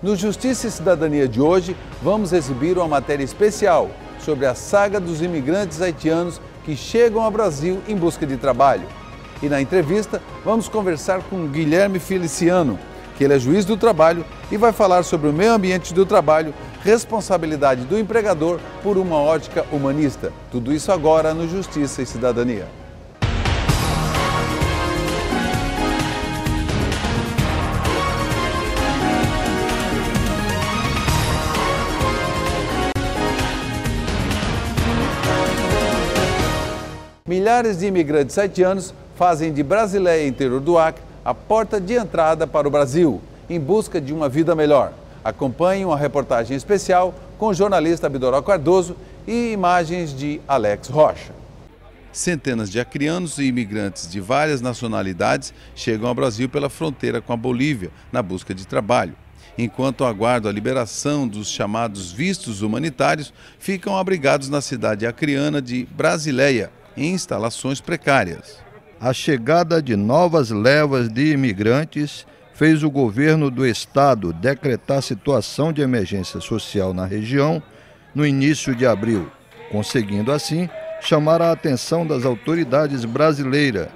No Justiça e Cidadania de hoje, vamos exibir uma matéria especial sobre a saga dos imigrantes haitianos que chegam ao Brasil em busca de trabalho. E na entrevista, vamos conversar com Guilherme Feliciano, que ele é juiz do trabalho e vai falar sobre o meio ambiente do trabalho, responsabilidade do empregador por uma ótica humanista. Tudo isso agora no Justiça e Cidadania. Milhares de imigrantes haitianos fazem de Brasileia, interior do Acre, a porta de entrada para o Brasil, em busca de uma vida melhor. Acompanhe uma reportagem especial com o jornalista Abidoró Cardoso e imagens de Alex Rocha. Centenas de acreanos e imigrantes de várias nacionalidades chegam ao Brasil pela fronteira com a Bolívia, na busca de trabalho. Enquanto aguardam a liberação dos chamados vistos humanitários, ficam abrigados na cidade acreana de Brasileia, em instalações precárias. A chegada de novas levas de imigrantes fez o governo do estado decretar situação de emergência social na região no início de abril, conseguindo assim chamar a atenção das autoridades brasileiras,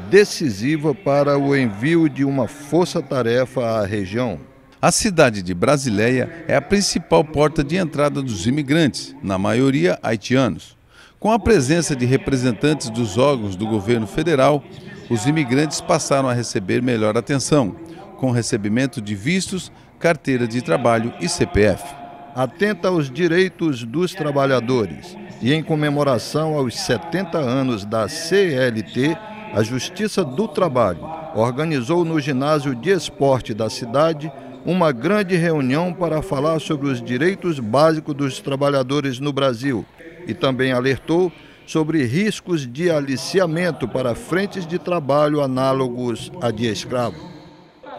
decisiva para o envio de uma força-tarefa à região. A cidade de Brasileia é a principal porta de entrada dos imigrantes, na maioria haitianos. Com a presença de representantes dos órgãos do governo federal, os imigrantes passaram a receber melhor atenção, com recebimento de vistos, carteira de trabalho e CPF. Atenta aos direitos dos trabalhadores e em comemoração aos 70 anos da CLT, a Justiça do Trabalho organizou no ginásio de esporte da cidade uma grande reunião para falar sobre os direitos básicos dos trabalhadores no Brasil e também alertou sobre riscos de aliciamento para frentes de trabalho análogos a de escravo.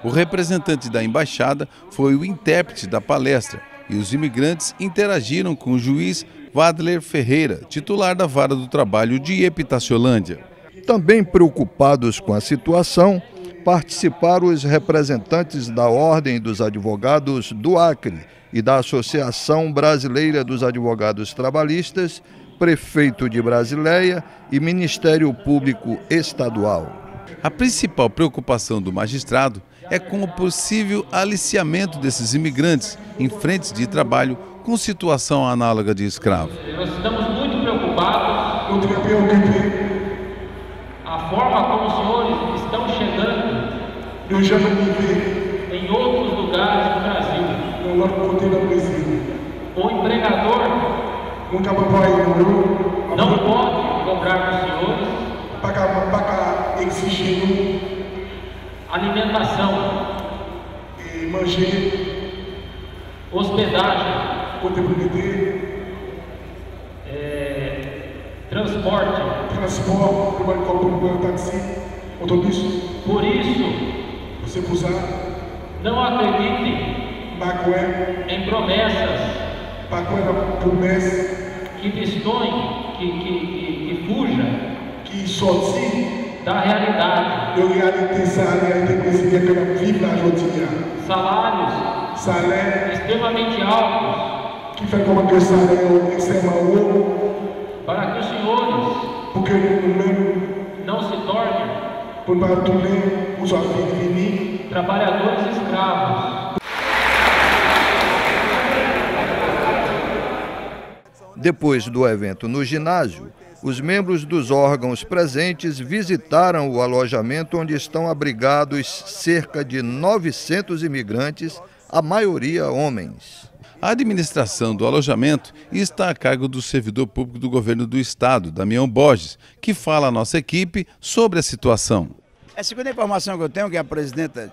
O representante da embaixada foi o intérprete da palestra e os imigrantes interagiram com o juiz Wadler Ferreira, titular da Vara do Trabalho de Epitaciolândia. Também preocupados com a situação, participaram os representantes da Ordem dos Advogados do Acre e da Associação Brasileira dos Advogados Trabalhistas, Prefeito de Brasileia e Ministério Público Estadual. A principal preocupação do magistrado é com o possível aliciamento desses imigrantes em frentes de trabalho com situação análoga de escravo. Nós estamos muito preocupados com a forma como os senhores estão chegando em outros lugares do Brasil. O empregador não pode cobrar dos senhores alimentação, hospedagem, transporte. Por isso, não acreditem em promessas que destoem, que fujam da realidade. Salários extremamente altos para que os senhores não se tornem trabalhadores escravos. Depois do evento no ginásio, os membros dos órgãos presentes visitaram o alojamento onde estão abrigados cerca de 900 imigrantes, a maioria homens. A administração do alojamento está a cargo do servidor público do governo do estado, Damião Borges, que fala à nossa equipe sobre a situação. A segunda informação que eu tenho é que a presidenta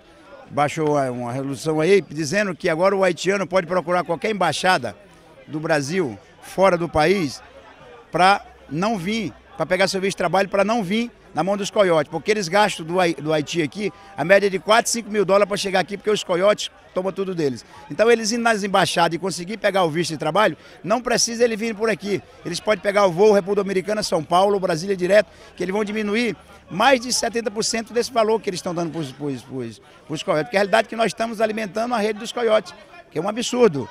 baixou uma resolução aí dizendo que agora o haitiano pode procurar qualquer embaixada do Brasil fora do país para não vir, para pegar seu visto de trabalho, para não vir na mão dos coiotes, porque eles gastam do Haiti aqui a média de 4, 5 mil dólares para chegar aqui, porque os coiotes tomam tudo deles. Então eles indo nas embaixadas e conseguir pegar o visto de trabalho, não precisa ele vir por aqui. Eles podem pegar o voo República Dominicana, São Paulo, Brasília direto, que eles vão diminuir mais de 70% desse valor que eles estão dando para os coiotes. Porque a realidade é que nós estamos alimentando a rede dos coiotes, que é um absurdo.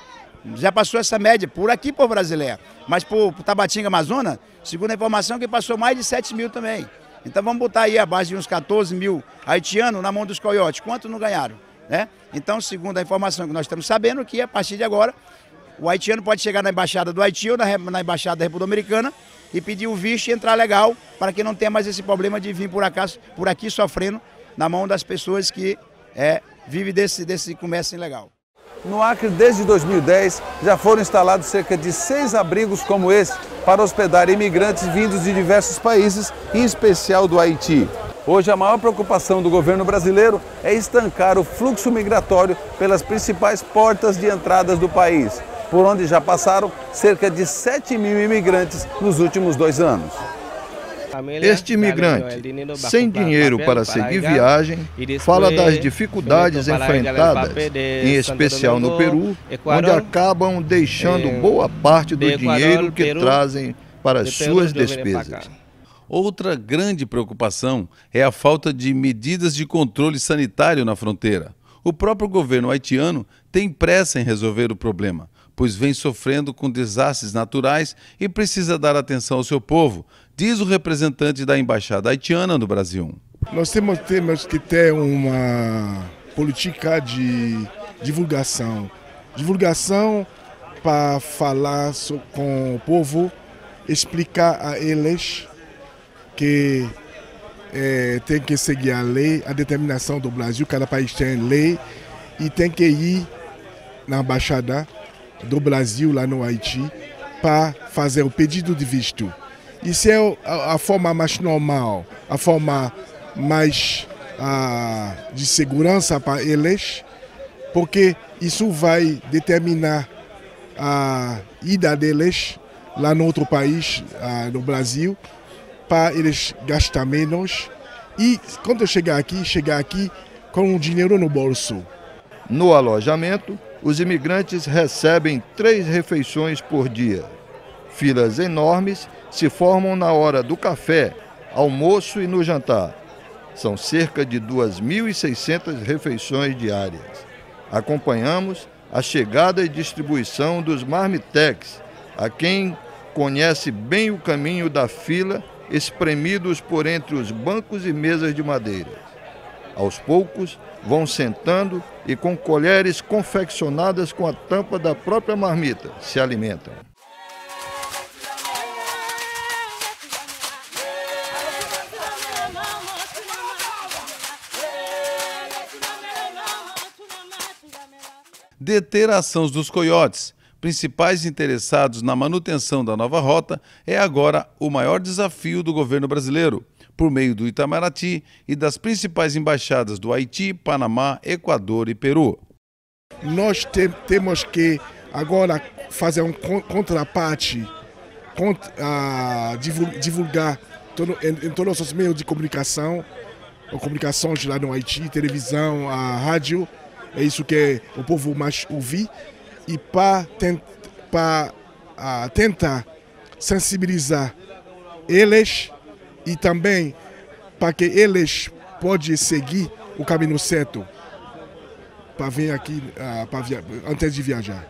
Já passou essa média por aqui, por Brasileia, mas por Tabatinga, Amazonas, segundo a informação, que passou mais de 7 mil também. Então vamos botar aí a base de uns 14 mil haitianos na mão dos coiotes. Quanto não ganharam? Né? Então, segundo a informação que nós estamos sabendo, que a partir de agora, o haitiano pode chegar na embaixada do Haiti ou na embaixada da República Dominicana e pedir o visto e entrar legal, para que não tenha mais esse problema de vir por aqui sofrendo na mão das pessoas que vivem desse comércio ilegal. No Acre, desde 2010, já foram instalados cerca de 6 abrigos como esse para hospedar imigrantes vindos de diversos países, em especial do Haiti. Hoje, a maior preocupação do governo brasileiro é estancar o fluxo migratório pelas principais portas de entradas do país, por onde já passaram cerca de 7 mil imigrantes nos últimos 2 anos. Este imigrante, sem dinheiro para seguir viagem, fala das dificuldades enfrentadas, em especial no Peru, onde acabam deixando boa parte do dinheiro que trazem para as suas despesas. Outra grande preocupação é a falta de medidas de controle sanitário na fronteira. O próprio governo haitiano tem pressa em resolver o problema, pois vem sofrendo com desastres naturais e precisa dar atenção ao seu povo, diz o representante da Embaixada Haitiana no Brasil. Nós temos que ter uma política de divulgação. Divulgação para falar com o povo, explicar a eles que tem que seguir a lei, a determinação do Brasil, cada país tem lei e tem que ir na Embaixada do Brasil lá no Haiti para fazer o pedido de visto. Isso é a forma mais normal, a forma mais de segurança para eles, porque isso vai determinar a ida deles lá no outro país, no Brasil, para eles gastar menos e quando chegar aqui com o dinheiro no bolso. No alojamento, os imigrantes recebem 3 refeições por dia. Filas enormes se formam na hora do café, almoço e no jantar. São cerca de 2.600 refeições diárias. Acompanhamos a chegada e distribuição dos marmitex, a quem conhece bem o caminho da fila, espremidos por entre os bancos e mesas de madeira. Aos poucos, vão sentando e com colheres confeccionadas com a tampa da própria marmita, se alimentam. Deter a ação dos coiotes, principais interessados na manutenção da nova rota, é agora o maior desafio do governo brasileiro, por meio do Itamaraty e das principais embaixadas do Haiti, Panamá, Equador e Peru. Nós temos que agora fazer um contraparte, divulgar em todos os meios de comunicação, comunicações lá no Haiti, televisão, a rádio, é isso que o povo mais ouve, e para tentar sensibilizar eles e também para que eles possam seguir o caminho certo para vir aqui antes de viajar.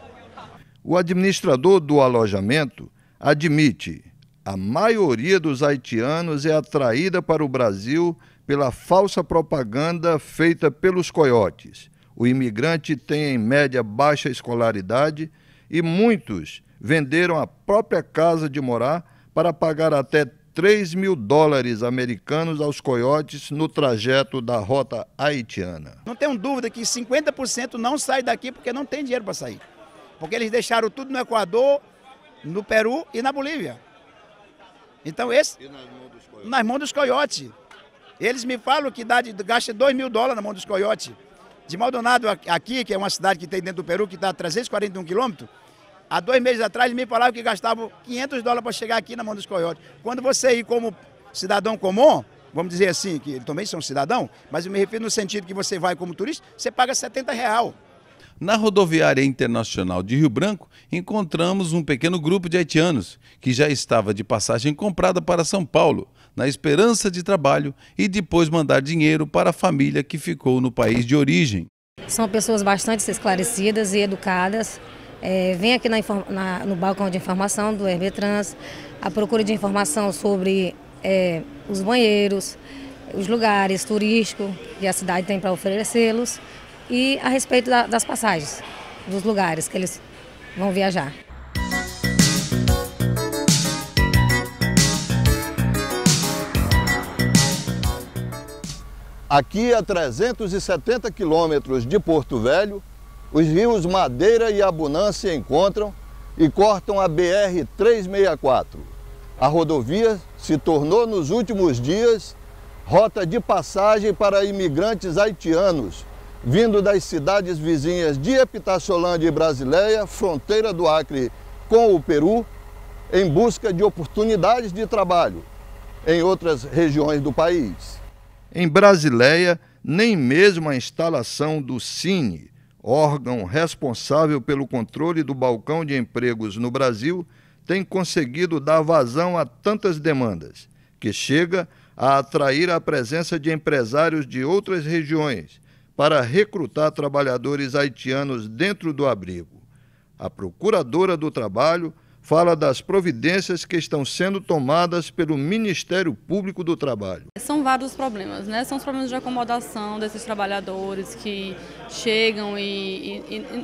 O administrador do alojamento admite: a maioria dos haitianos é atraída para o Brasil pela falsa propaganda feita pelos coiotes. O imigrante tem, em média, baixa escolaridade e muitos venderam a própria casa de morar para pagar até $3.000 americanos aos coiotes no trajeto da rota haitiana. Não tenho dúvida que 50% não sai daqui porque não tem dinheiro para sair. Porque eles deixaram tudo no Equador, no Peru e na Bolívia. Então nas mãos dos coiotes. Eles me falam que gasta $2.000 na mão dos coiotes. De Maldonado aqui, que é uma cidade que tem dentro do Peru, que está a 341 quilômetros, há 2 meses atrás eles me falavam que gastavam $500 para chegar aqui na mão dos coiotes. Quando você ir como cidadão comum, vamos dizer assim, que eles também são cidadão, mas eu me refiro no sentido que você vai como turista, você paga R$70. Na rodoviária internacional de Rio Branco, encontramos um pequeno grupo de haitianos que já estava de passagem comprada para São Paulo, na esperança de trabalho e depois mandar dinheiro para a família que ficou no país de origem. São pessoas bastante esclarecidas e educadas. Vem aqui no balcão de informação do Herbetrans a procura de informação sobre os banheiros, os lugares turísticos que a cidade tem para oferecê-los e a respeito das passagens, dos lugares que eles vão viajar. Aqui a 370 quilômetros de Porto Velho, os rios Madeira e Abunã se encontram e cortam a BR-364. A rodovia se tornou nos últimos dias rota de passagem para imigrantes haitianos, vindo das cidades vizinhas de Epitaciolândia e Brasileia, fronteira do Acre com o Peru, em busca de oportunidades de trabalho em outras regiões do país. Em Brasileia, nem mesmo a instalação do Cine, órgão responsável pelo controle do balcão de empregos no Brasil, tem conseguido dar vazão a tantas demandas, que chega a atrair a presença de empresários de outras regiões para recrutar trabalhadores haitianos dentro do abrigo. A procuradora do Trabalho fala das providências que estão sendo tomadas pelo Ministério Público do Trabalho. São vários problemas, né? São os problemas de acomodação desses trabalhadores que chegam e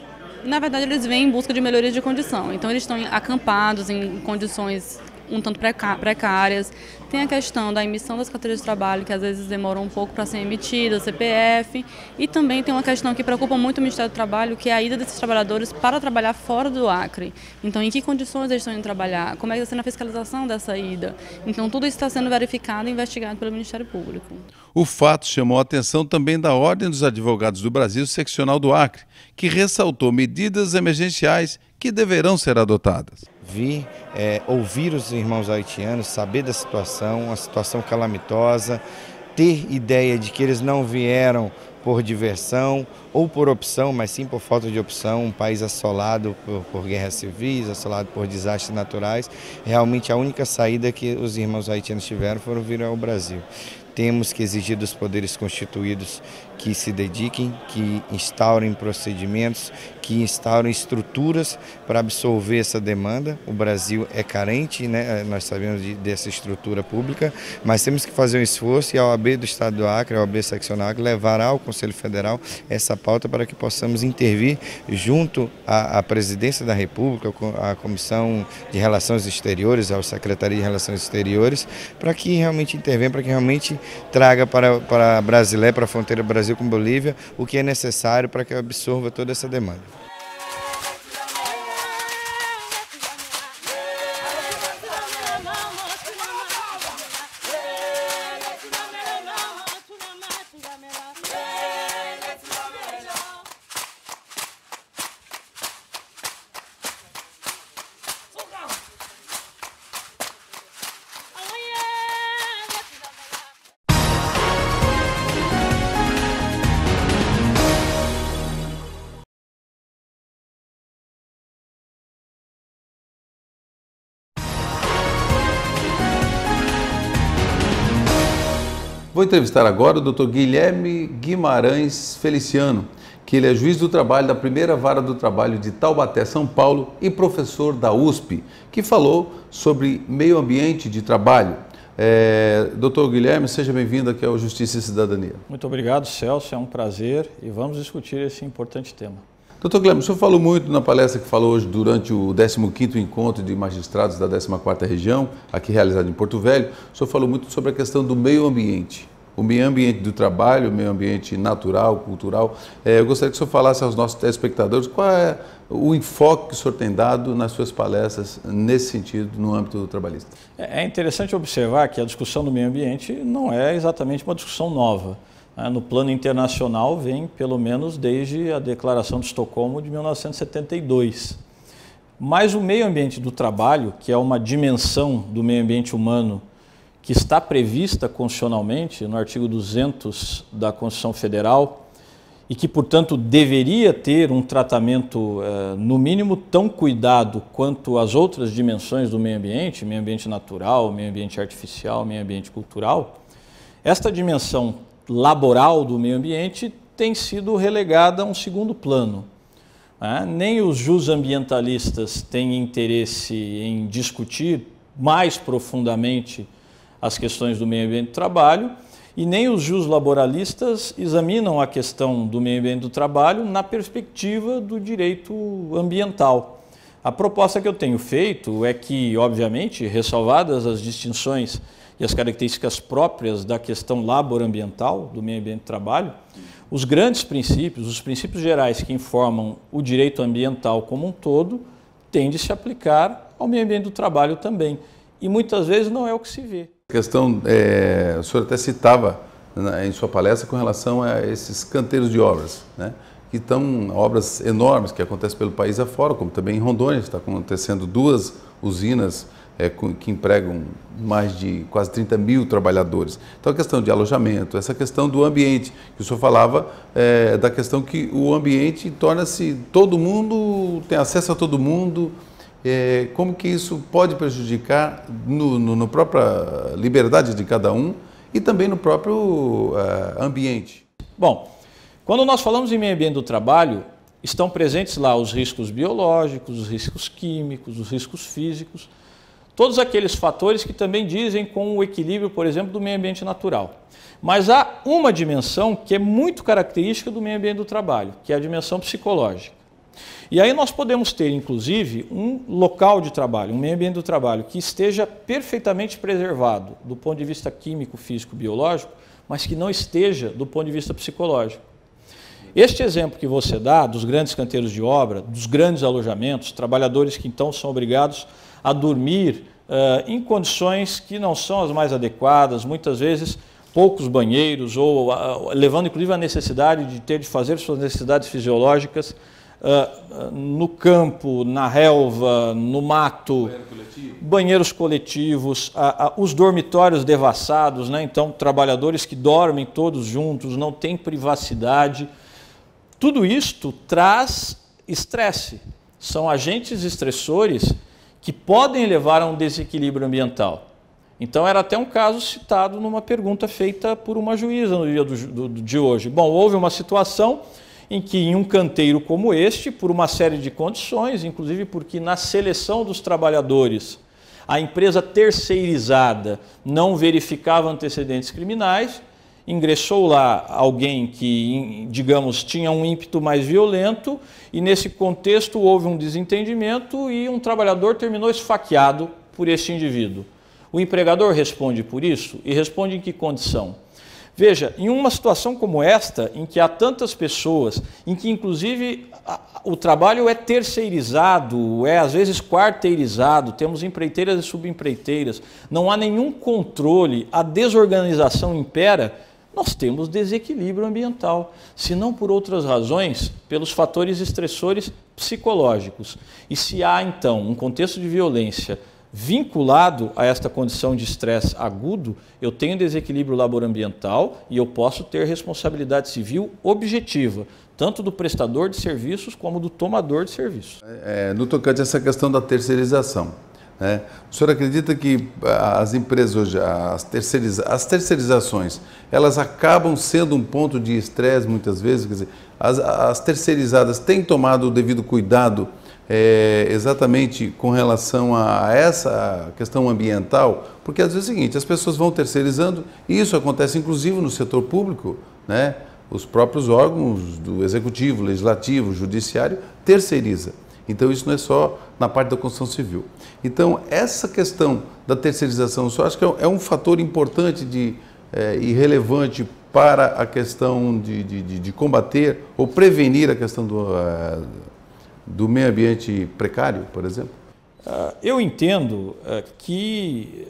na verdade, eles vêm em busca de melhoria de condição. Então, eles estão acampados em condições um tanto precárias. Tem a questão da emissão das carteiras de trabalho, que às vezes demoram um pouco para ser emitida, CPF, e também tem uma questão que preocupa muito o Ministério do Trabalho, que é a ida desses trabalhadores para trabalhar fora do Acre. Então, em que condições eles estão indo trabalhar? Como é que está sendo a fiscalização dessa ida? Então, tudo isso está sendo verificado e investigado pelo Ministério Público. O fato chamou a atenção também da Ordem dos Advogados do Brasil, seccional do Acre, que ressaltou medidas emergenciais que deverão ser adotadas. Ouvir os irmãos haitianos, saber da situação, uma situação calamitosa, ter ideia de que eles não vieram por diversão ou por opção, mas sim por falta de opção, um país assolado por guerras civis, assolado por desastres naturais. Realmente a única saída que os irmãos haitianos tiveram foram vir ao Brasil. Temos que exigir dos poderes constituídos que se dediquem, que instaurem procedimentos, que instaurem estruturas para absorver essa demanda. O Brasil é carente, né? Nós sabemos dessa estrutura pública, mas temos que fazer um esforço e a OAB do Estado do Acre, a OAB seccional, levará ao Conselho Federal essa pauta para que possamos intervir junto à Presidência da República, à Comissão de Relações Exteriores, à Secretaria de Relações Exteriores, para que realmente intervenha, para que realmente traga para Brasileia, para a fronteira Brasil com Bolívia, o que é necessário para que absorva toda essa demanda. Vou entrevistar agora o Dr. Guilherme Guimarães Feliciano, que ele é juiz do trabalho da primeira vara do trabalho de Taubaté, São Paulo, e professor da USP, que falou sobre meio ambiente de trabalho. Dr. Guilherme, seja bem-vindo aqui ao Justiça e Cidadania. Muito obrigado, Celso, é um prazer e vamos discutir esse importante tema. Dr. Guilherme, o senhor falou muito na palestra que falou hoje durante o 15º Encontro de Magistrados da 14ª Região, aqui realizado em Porto Velho. O senhor falou muito sobre a questão do meio ambiente, o meio ambiente do trabalho, o meio ambiente natural, cultural. Eu gostaria que o senhor falasse aos nossos telespectadores qual é o enfoque que o senhor tem dado nas suas palestras nesse sentido, no âmbito trabalhista. É interessante observar que a discussão do meio ambiente não é exatamente uma discussão nova. No plano internacional vem pelo menos desde a Declaração de Estocolmo de 1972. Mas o meio ambiente do trabalho, que é uma dimensão do meio ambiente humano que está prevista constitucionalmente no artigo 200 da Constituição Federal e que, portanto, deveria ter um tratamento, no mínimo, tão cuidado quanto as outras dimensões do meio ambiente natural, meio ambiente artificial, meio ambiente cultural, esta dimensão laboral do meio ambiente tem sido relegada a um segundo plano. Nem os jusambientalistas têm interesse em discutir mais profundamente as questões do meio ambiente do trabalho, e nem os juslaboralistas examinam a questão do meio ambiente do trabalho na perspectiva do direito ambiental. A proposta que eu tenho feito é que, obviamente, ressalvadas as distinções e as características próprias da questão laborambiental do meio ambiente do trabalho, os grandes princípios, os princípios gerais que informam o direito ambiental como um todo, têm de se aplicar ao meio ambiente do trabalho também. E muitas vezes não é o que se vê. A questão, o senhor até citava em sua palestra com relação a esses canteiros de obras, né? Que estão obras enormes que acontecem pelo país afora, como também em Rondônia está acontecendo 2 usinas que empregam mais de quase 30 mil trabalhadores. Então a questão de alojamento, essa questão do ambiente, que o senhor falava, da questão que o ambiente torna-se, todo mundo tem acesso a todo mundo, como que isso pode prejudicar na própria liberdade de cada um e também no próprio ambiente. Bom, quando nós falamos em meio ambiente do trabalho, estão presentes lá os riscos biológicos, os riscos químicos, os riscos físicos, todos aqueles fatores que também dizem com o equilíbrio, por exemplo, do meio ambiente natural. Mas há uma dimensão que é muito característica do meio ambiente do trabalho, que é a dimensão psicológica. E aí nós podemos ter, inclusive, um local de trabalho, um meio ambiente do trabalho que esteja perfeitamente preservado do ponto de vista químico, físico, biológico, mas que não esteja do ponto de vista psicológico. Este exemplo que você dá dos grandes canteiros de obra, dos grandes alojamentos, trabalhadores que então são obrigados a dormir em condições que não são as mais adequadas, muitas vezes poucos banheiros, ou levando inclusive a necessidade de ter de fazer suas necessidades fisiológicas no campo, na relva, no mato, banheiros coletivos, os dormitórios devassados, né? Então trabalhadores que dormem todos juntos, não têm privacidade. Tudo isto traz estresse, são agentes estressores que podem levar a um desequilíbrio ambiental. Então era até um caso citado numa pergunta feita por uma juíza no dia de hoje. Bom, houve uma situação em que em um canteiro como este, por uma série de condições, inclusive porque na seleção dos trabalhadores a empresa terceirizada não verificava antecedentes criminais, ingressou lá alguém que, digamos, tinha um ímpeto mais violento e nesse contexto houve um desentendimento e um trabalhador terminou esfaqueado por este indivíduo. O empregador responde por isso e responde em que condição? Veja, em uma situação como esta, em que há tantas pessoas, em que inclusive o trabalho é terceirizado, é às vezes quarteirizado, temos empreiteiras e subempreiteiras, não há nenhum controle, a desorganização impera, nós temos desequilíbrio ambiental, se não por outras razões, pelos fatores estressores psicológicos. E se há então um contexto de violência vinculado a esta condição de estresse agudo, eu tenho desequilíbrio laborambiental e eu posso ter responsabilidade civil objetiva, tanto do prestador de serviços como do tomador de serviços. No tocante a essa questão da terceirização, né? O senhor acredita que as empresas hoje, as terceirizações, elas acabam sendo um ponto de estresse muitas vezes? Quer dizer, as terceirizadas têm tomado o devido cuidado exatamente com relação a essa questão ambiental? Porque às vezes é o seguinte, as pessoas vão terceirizando, e isso acontece inclusive no setor público, né? Os próprios órgãos do executivo, legislativo, judiciário, terceiriza. Então isso não é só na parte da construção civil. Então essa questão da terceirização, eu acho que é um fator importante e relevante para a questão de combater ou prevenir a questão do meio ambiente precário, por exemplo? Eu entendo que,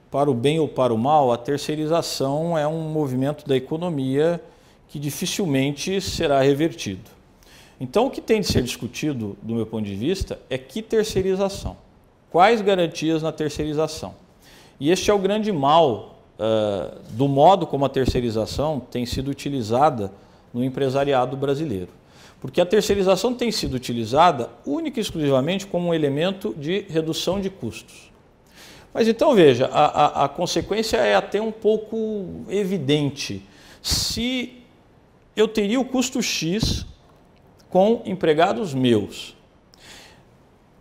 para o bem ou para o mal, a terceirização é um movimento da economia que dificilmente será revertido. Então, o que tem de ser discutido, do meu ponto de vista, é que terceirização. Quais garantias na terceirização? E este é o grande mal do modo como a terceirização tem sido utilizada no empresariado brasileiro. Porque a terceirização tem sido utilizada única e exclusivamente como um elemento de redução de custos. Mas então veja, a consequência é até um pouco evidente. Se eu teria o custo X com empregados meus.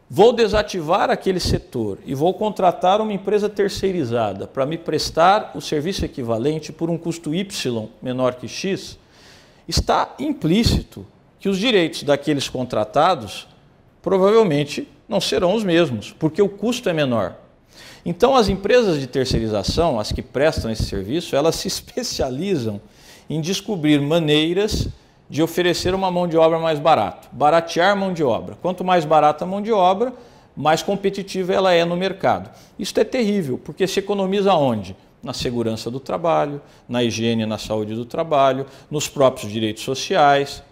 Vou desativar aquele setor e vou contratar uma empresa terceirizada para me prestar o serviço equivalente por um custo Y menor que X, está implícito que os direitos daqueles contratados provavelmente não serão os mesmos, porque o custo é menor. Então, as empresas de terceirização, as que prestam esse serviço, elas se especializam em descobrir maneiras de oferecer uma mão de obra mais barata, baratear mão de obra. Quanto mais barata a mão de obra, mais competitiva ela é no mercado. Isso é terrível, porque se economiza onde? Na segurança do trabalho, na higiene e na saúde do trabalho, nos próprios direitos sociais,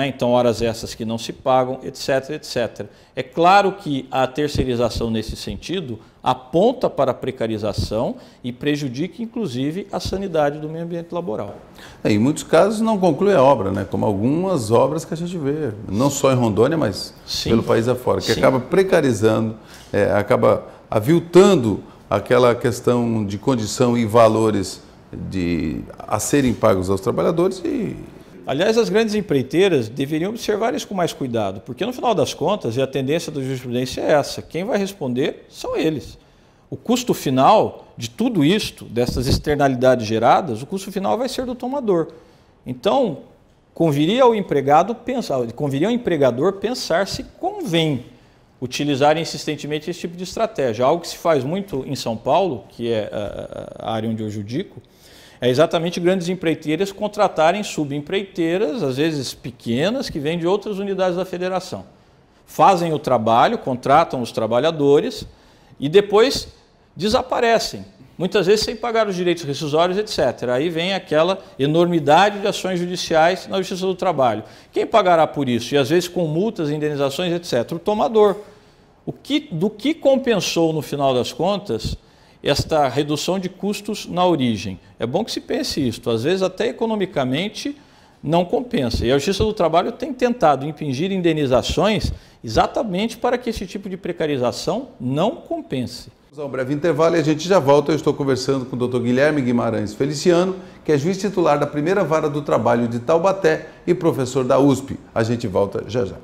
então horas essas que não se pagam, etc, etc. É claro que a terceirização nesse sentido aponta para a precarização e prejudica inclusive a sanidade do meio ambiente laboral. Em muitos casos não conclui a obra, né? Como algumas obras que a gente vê, não só em Rondônia, mas sim, pelo país afora, que sim, acaba precarizando, acaba aviltando aquela questão de condição e valores a serem pagos aos trabalhadores e... Aliás, as grandes empreiteiras deveriam observar isso com mais cuidado, porque no final das contas, e a tendência da jurisprudência é essa, quem vai responder são eles. O custo final de tudo isto, dessas externalidades geradas, o custo final vai ser do tomador. Então, conviria ao empregador pensar se convém utilizar insistentemente esse tipo de estratégia. Algo que se faz muito em São Paulo, que é a área onde eu judico, é exatamente grandes empreiteiras contratarem subempreiteiras, às vezes pequenas, que vêm de outras unidades da federação. Fazem o trabalho, contratam os trabalhadores e depois desaparecem, muitas vezes sem pagar os direitos rescisórios, etc. Aí vem aquela enormidade de ações judiciais na Justiça do Trabalho. Quem pagará por isso? E às vezes com multas, indenizações, etc. O tomador. Do que compensou no final das contas esta redução de custos na origem? É bom que se pense isso, às vezes até economicamente não compensa. E a Justiça do Trabalho tem tentado impingir indenizações exatamente para que esse tipo de precarização não compense. Vamos a um breve intervalo e a gente já volta. Eu estou conversando com o Dr. Guilherme Guimarães Feliciano, que é juiz titular da primeira vara do trabalho de Taubaté e professor da USP. A gente volta já já.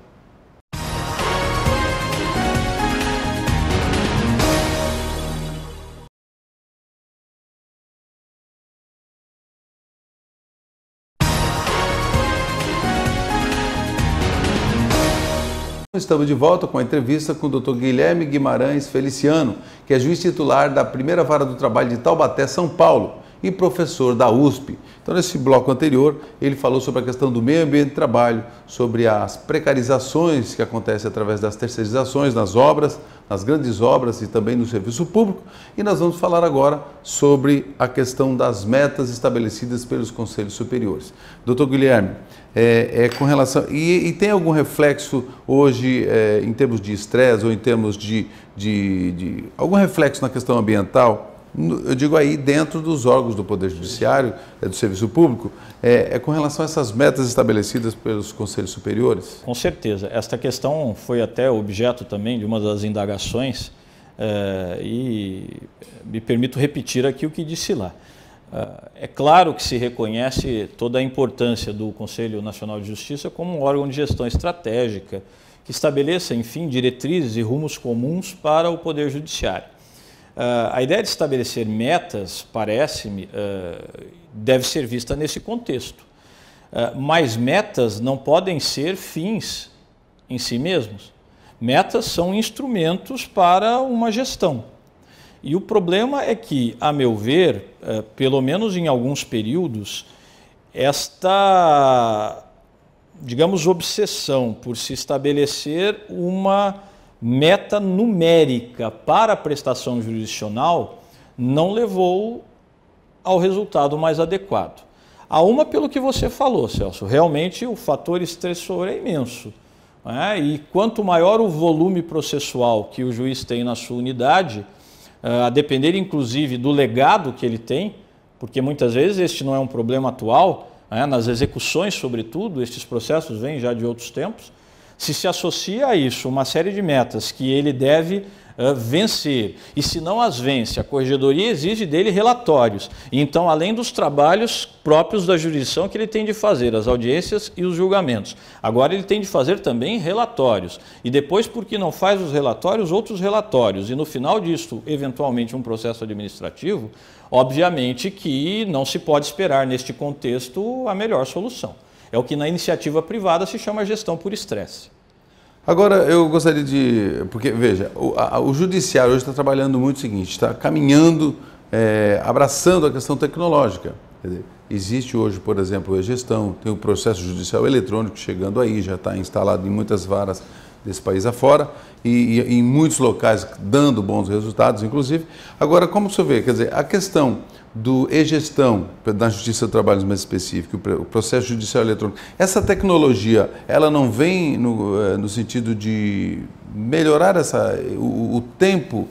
Estamos de volta com a entrevista com o Dr. Guilherme Guimarães Feliciano, que é juiz titular da primeira vara do trabalho de Taubaté, São Paulo, e professor da USP. Então, nesse bloco anterior, ele falou sobre a questão do meio ambiente de trabalho, sobre as precarizações que acontecem através das terceirizações nas obras, nas grandes obras e também no serviço público. E nós vamos falar agora sobre a questão das metas estabelecidas pelos conselhos superiores. Doutor Guilherme, com relação... E tem algum reflexo hoje em termos de estresse ou em termos de algum reflexo na questão ambiental? Eu digo aí dentro dos órgãos do Poder Judiciário, do Serviço Público, com relação a essas metas estabelecidas pelos conselhos superiores? Com certeza. Esta questão foi até objeto também de uma das indagações e me permito repetir aqui o que disse lá. É claro que se reconhece toda a importância do Conselho Nacional de Justiça como um órgão de gestão estratégica que estabeleça, enfim, diretrizes e rumos comuns para o Poder Judiciário. A ideia de estabelecer metas, parece-me, deve ser vista nesse contexto. Mas metas não podem ser fins em si mesmos. Metas são instrumentos para uma gestão. E o problema é que, a meu ver, pelo menos em alguns períodos, esta, digamos, obsessão por se estabelecer uma meta numérica para a prestação jurisdicional não levou ao resultado mais adequado. Há uma pelo que você falou, Celso, realmente o fator estressor é imenso. E quanto maior o volume processual que o juiz tem na sua unidade, a depender inclusive do legado que ele tem, porque muitas vezes este não é um problema atual, nas execuções sobretudo, estes processos vêm já de outros tempos, Se associa a isso uma série de metas que ele deve vencer, e se não as vence, a Corregedoria exige dele relatórios. E então, além dos trabalhos próprios da jurisdição que ele tem de fazer, as audiências e os julgamentos, agora ele tem de fazer também relatórios. E depois, porque não faz os relatórios, outros relatórios. E no final disso, eventualmente um processo administrativo, obviamente que não se pode esperar neste contexto a melhor solução. É o que na iniciativa privada se chama gestão por estresse. Agora, eu gostaria de... Porque, veja, o judiciário hoje está trabalhando muito o seguinte, está caminhando, abraçando a questão tecnológica. Quer dizer, existe hoje, por exemplo, a gestão, tem o processo judicial eletrônico chegando aí, já está instalado em muitas varas desse país afora e em muitos locais dando bons resultados, inclusive. Agora, como o senhor vê, quer dizer, a questão do e-gestão, da Justiça do Trabalho mais específico, o processo judicial eletrônico, essa tecnologia, ela não vem no sentido de melhorar o tempo,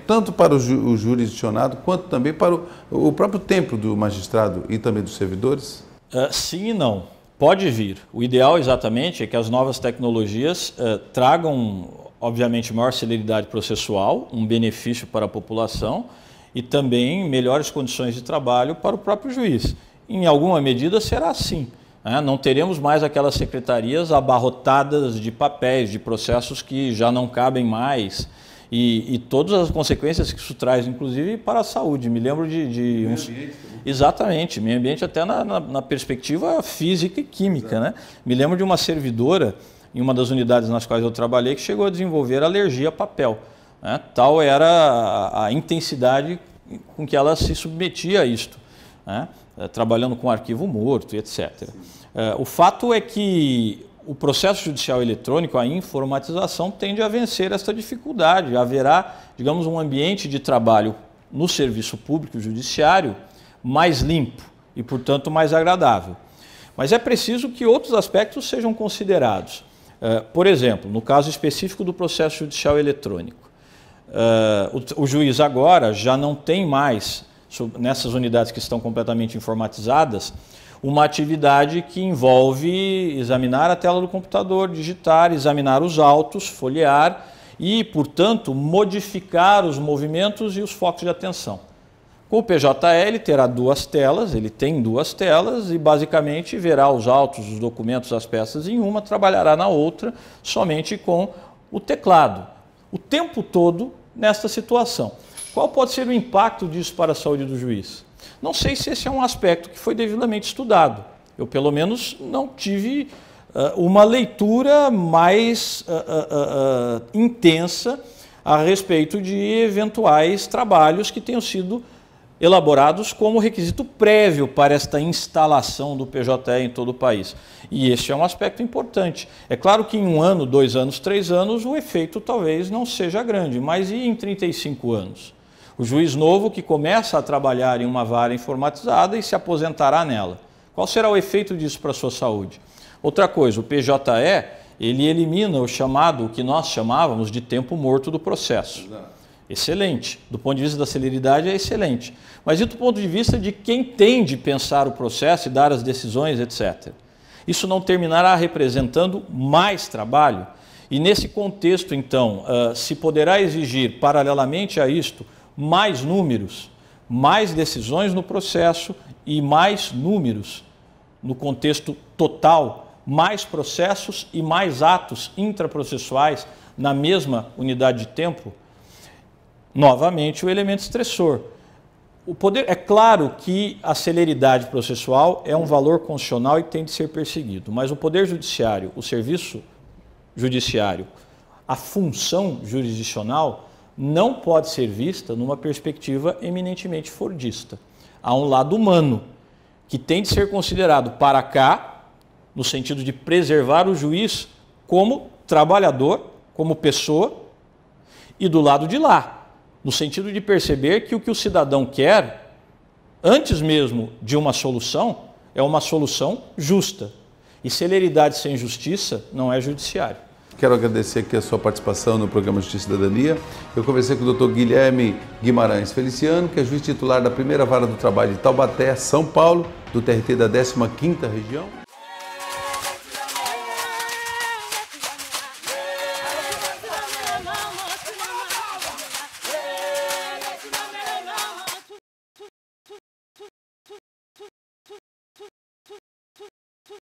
tanto para o jurisdicionado, quanto também para o próprio tempo do magistrado e também dos servidores? Sim e não. Pode vir. O ideal exatamente é que as novas tecnologias tragam, obviamente, maior celeridade processual, um benefício para a população, e também melhores condições de trabalho para o próprio juiz. Em alguma medida será assim. Não teremos mais aquelas secretarias abarrotadas de papéis, de processos que já não cabem mais e todas as consequências que isso traz, inclusive para a saúde. Me lembro de meio ambiente, exatamente, meio ambiente até na perspectiva física e química, né? Me lembro de uma servidora em uma das unidades nas quais eu trabalhei que chegou a desenvolver alergia a papel. Tal era a intensidade com que ela se submetia a isto, trabalhando com arquivo morto, etc. O fato é que o processo judicial eletrônico, a informatização, tende a vencer esta dificuldade. Haverá, digamos, um ambiente de trabalho no serviço público judiciário mais limpo e, portanto, mais agradável. Mas é preciso que outros aspectos sejam considerados. Por exemplo, no caso específico do processo judicial eletrônico, o juiz agora já não tem mais, nessas unidades que estão completamente informatizadas, uma atividade que envolve examinar a tela do computador, digitar, examinar os autos, folhear e, portanto, modificar os movimentos e os focos de atenção. Com o PJE terá duas telas, ele tem duas telas e basicamente verá os autos, os documentos, as peças em uma, trabalhará na outra somente com o teclado. O tempo todo nesta situação. Qual pode ser o impacto disso para a saúde do juiz? Não sei se esse é um aspecto que foi devidamente estudado. Eu, pelo menos, não tive uma leitura mais intensa a respeito de eventuais trabalhos que tenham sido elaborados como requisito prévio para esta instalação do PJE em todo o país. E este é um aspecto importante. É claro que em 1 ano, 2 anos, 3 anos, o efeito talvez não seja grande, mas e em 35 anos? O juiz novo que começa a trabalhar em uma vara informatizada e se aposentará nela. Qual será o efeito disso para a sua saúde? Outra coisa, o PJE, ele elimina o que nós chamávamos de tempo morto do processo. Excelente. Do ponto de vista da celeridade é excelente. Mas e do ponto de vista de quem tem de pensar o processo e dar as decisões, etc. Isso não terminará representando mais trabalho? E nesse contexto, então, se poderá exigir, paralelamente a isto, mais números, mais decisões no processo e mais números no contexto total, mais processos e mais atos intraprocessuais na mesma unidade de tempo? Novamente, o elemento estressor. É claro que a celeridade processual é um valor constitucional e tem de ser perseguido, mas o Poder Judiciário, o serviço judiciário, a função jurisdicional não pode ser vista numa perspectiva eminentemente fordista. Há um lado humano que tem de ser considerado para cá, no sentido de preservar o juiz como trabalhador, como pessoa, e do lado de lá, no sentido de perceber que o que o cidadão quer, antes mesmo de uma solução, é uma solução justa. E celeridade sem justiça não é judiciário. Quero agradecer aqui a sua participação no programa Justiça e Cidadania. Eu conversei com o Dr. Guilherme Guimarães Feliciano, que é juiz titular da primeira vara do trabalho de Taubaté, São Paulo, do TRT da 15ª região.